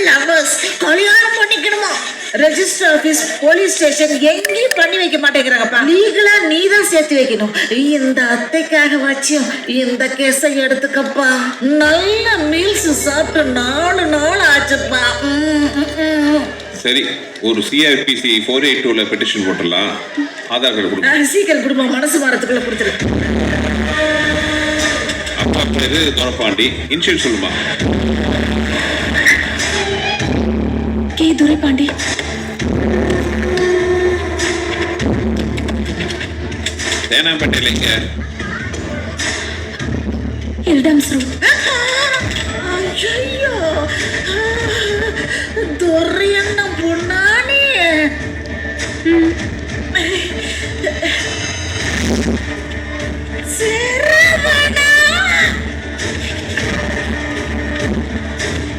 Lovers கல்யாணம் பண்ணிக்கணுமா? Register office, police station எங்கேயும் பண்ணி வைக்க மாட்டேங்கிறாங்கப்பா. லீகலா நீதான் சேர்த்து வைக்கணும். இந்த அத்தைக்காக வச்சும் இந்த கேஸை எடுத்துக்கப்பா. நல்ல மீல்ஸ் சாப்பிட்டு 4 நாள் ஆச்சுப்பா. சரி, ஒரு சிஆர்பிசி 482ல பெட்டிஷன் போட்டுடலாம். ஆதார் கார்டு கொடுங்க. சீக்கிரம் குடும்பம் மனசு மாறத்துக்குள்ள கொடுத்துரு. அப்பா பேரு துரப்பாண்டி. இன்ஷியல் சொல்லுமா? கே துரைபாண்டி. தேனாம்பேட்டையில் எங்க? எல்டாம்ஸ் ரோட். ஐயோ, துரைய